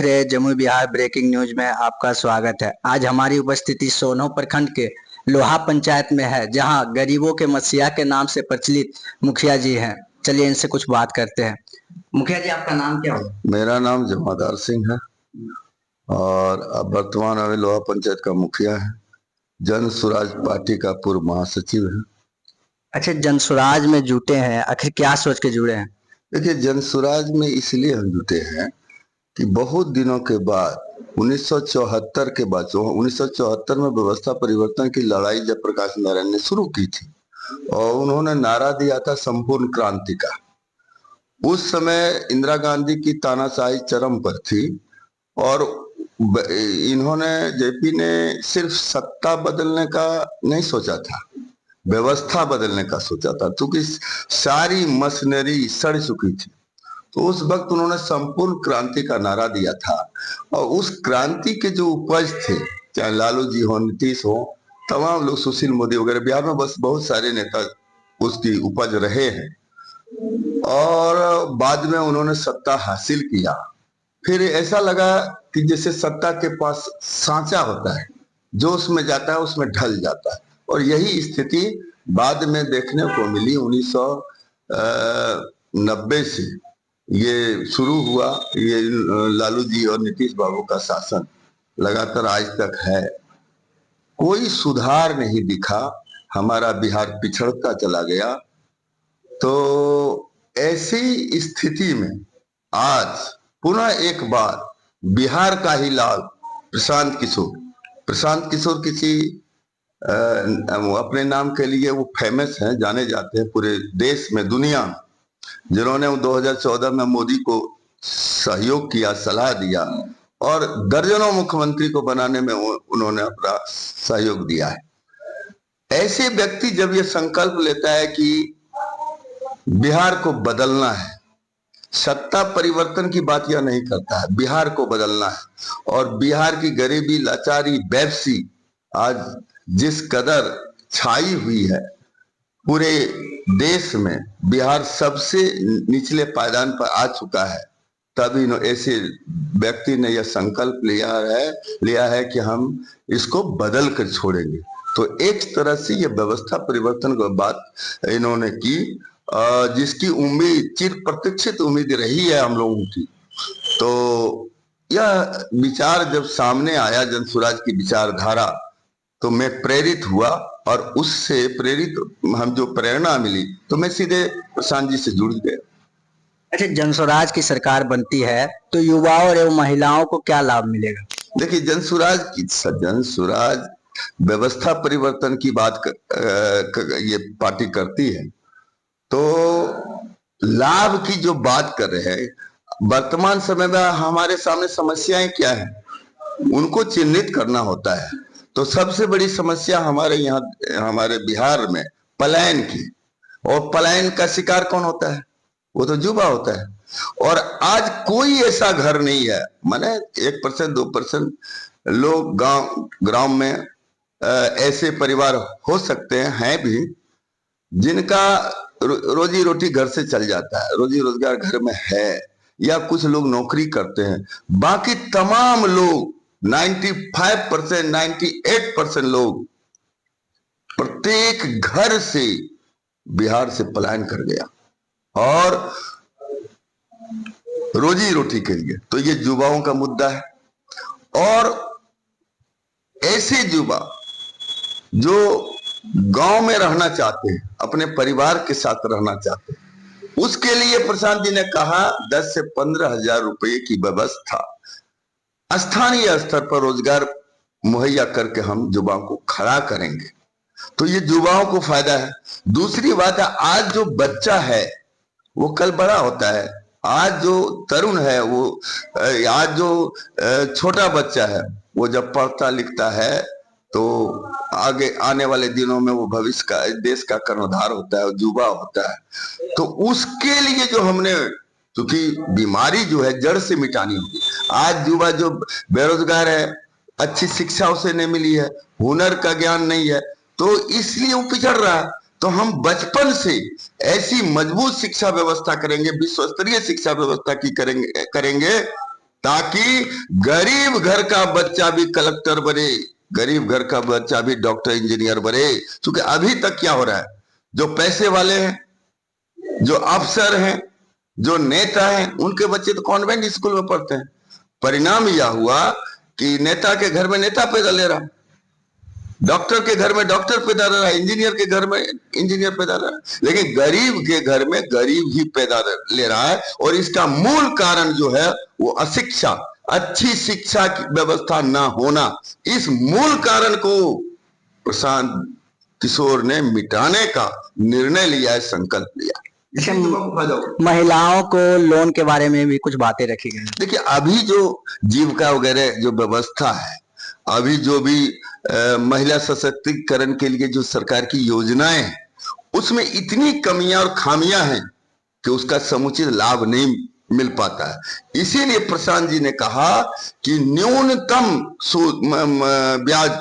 देख रहे हैं जमुई बिहार ब्रेकिंग न्यूज में आपका स्वागत है। आज हमारी उपस्थिति सोनो प्रखंड के लोहा पंचायत में है, जहां गरीबों के मसीहा के नाम से प्रचलित मुखिया जी हैं। चलिए इनसे कुछ बात करते हैं। मुखिया जी, आपका नाम क्या होगा? मेरा नाम जमादार सिंह है और अब वर्तमान में लोहा पंचायत का मुखिया है। जन स्वराज पार्टी का पूर्व महासचिव है। अच्छा, जन स्वराज में जुटे हैं, आखिर क्या सोच के जुड़े हैं? देखिए, जन स्वराज में इसलिए हम जुटे हैं कि बहुत दिनों के बाद 1974 के बाद 1974 में व्यवस्था परिवर्तन की लड़ाई जयप्रकाश नारायण ने शुरू की थी और उन्होंने नारा दिया था संपूर्ण क्रांति का। उस समय इंदिरा गांधी की तानाशाही चरम पर थी और इन्होंने जेपी ने सिर्फ सत्ता बदलने का नहीं सोचा था, व्यवस्था बदलने का सोचा था, क्योंकि सारी मशीनरी सड़ चुकी थी। तो उस वक्त उन्होंने संपूर्ण क्रांति का नारा दिया था और उस क्रांति के जो उपज थे, चाहे लालू जी हो, नीतीश हो, तमाम लोग, सुशील मोदी वगैरह, बिहार में बस बहुत सारे नेता उसकी उपज रहे हैं और बाद में उन्होंने सत्ता हासिल किया। फिर ऐसा लगा कि जैसे सत्ता के पास सांचा होता है, जो उसमें जाता है उसमें ढल जाता है, और यही स्थिति बाद में देखने को मिली। 1990 से ये शुरू हुआ, ये लालू जी और नीतीश बाबू का शासन लगातार आज तक है। कोई सुधार नहीं दिखा, हमारा बिहार पिछड़ता चला गया। तो ऐसी स्थिति में आज पुनः एक बार बिहार का ही लाल प्रशांत किशोर किसी अपने नाम के लिए वो फेमस हैं, जाने जाते हैं पूरे देश में, दुनिया में, जिन्होंने 2014 में मोदी को सहयोग किया, सलाह दिया और दर्जनों मुख्यमंत्री को बनाने में उन्होंने अपना सहयोग दिया है। ऐसे व्यक्ति जब ये संकल्प लेता है कि बिहार को बदलना है, सत्ता परिवर्तन की बात यह नहीं करता है, बिहार को बदलना है, और बिहार की गरीबी, लाचारी, बेबसी आज जिस कदर छाई हुई है पूरे देश में, बिहार सबसे निचले पायदान पर आ चुका है। तभी ऐसे व्यक्ति ने यह संकल्प लिया है कि हम इसको बदल कर छोड़ेंगे। तो एक तरह से यह व्यवस्था परिवर्तन की बात इन्होंने की, जिसकी उम्मीद, चिर प्रतीक्षित उम्मीद रही है हम लोगों की। तो यह विचार जब सामने आया, जन स्वराज की विचारधारा, तो मैं प्रेरित हुआ और उससे प्रेरित हम जो प्रेरणा मिली तो मैं सीधे प्रशांत जी से जुड़ गया। अच्छा, जन स्वराज की सरकार बनती है तो युवाओं एवं महिलाओं को क्या लाभ मिलेगा? देखिए, जन स्वराज व्यवस्था परिवर्तन की बात ये पार्टी करती है। तो लाभ की जो बात कर रहे हैं, वर्तमान समय में हमारे सामने समस्याएं क्या है, उनको चिन्हित करना होता है। तो सबसे बड़ी समस्या हमारे यहाँ, हमारे बिहार में पलायन की, और पलायन का शिकार कौन होता है? वो तो युवा होता है। और आज कोई ऐसा घर नहीं है, माने 1% 2% लोग गांव में ऐसे परिवार हो सकते हैं भी, जिनका रोजी रोटी घर से चल जाता है, रोजी रोजगार घर में है, या कुछ लोग नौकरी करते हैं। बाकी तमाम लोग 95% 98% लोग, प्रत्येक घर से बिहार से पलायन कर गया और रोजी रोटी के लिए। तो ये युवाओं का मुद्दा है, और ऐसे युवा जो गांव में रहना चाहते हैं, अपने परिवार के साथ रहना चाहते हैं, उसके लिए प्रशांत जी ने कहा 10 से 15 हजार रुपए की व्यवस्था स्थानीय स्तर पर रोजगार मुहैया करके हम युवाओं को खड़ा करेंगे। तो ये युवाओं को फायदा है। दूसरी बात है, आज जो बच्चा है वो कल बड़ा होता है। आज जो तरुण है, वो आज जो छोटा बच्चा है, वो जब पढ़ता लिखता है तो आगे आने वाले दिनों में वो भविष्य का, देश का कर्णधार होता है, युवा होता है। तो उसके लिए जो हमने, क्योंकि बीमारी जो है जड़ से मिटानी होगी। आज युवा जो बेरोजगार है, अच्छी शिक्षा उसे नहीं मिली है, हुनर का ज्ञान नहीं है, तो इसलिए वो पिछड़ रहा है। तो हम बचपन से ऐसी मजबूत शिक्षा व्यवस्था करेंगे, विश्व स्तरीय शिक्षा व्यवस्था की करेंगे ताकि गरीब घर का बच्चा भी कलेक्टर बने, गरीब घर का बच्चा भी डॉक्टर इंजीनियर बने। क्योंकि अभी तक क्या हो रहा है, जो पैसे वाले हैं, जो अफसर हैं, जो नेता हैं, उनके बच्चे तो कॉन्वेंट स्कूल में पढ़ते हैं। परिणाम यह हुआ कि नेता के घर में नेता पैदा ले रहा, डॉक्टर के घर में डॉक्टर पैदा ले रहा, इंजीनियर के घर में इंजीनियर पैदा ले रहा है, लेकिन गरीब के घर में गरीब ही पैदा ले रहा है। और इसका मूल कारण जो है वो अशिक्षा, अच्छी शिक्षा की व्यवस्था ना होना, इस मूल कारण को प्रशांत किशोर ने मिटाने का निर्णय लिया है, संकल्प लिया। जैसे महिलाओं को लोन के बारे में भी कुछ बातें रखी गई। देखिए, अभी जो जीविका वगैरह जो व्यवस्था है, अभी जो भी महिला सशक्तिकरण के लिए जो सरकार की योजनाएं हैं, उसमें इतनी कमियां और खामियां हैं कि उसका समुचित लाभ नहीं मिल पाता है। इसीलिए प्रशांत जी ने कहा कि न्यूनतम ब्याज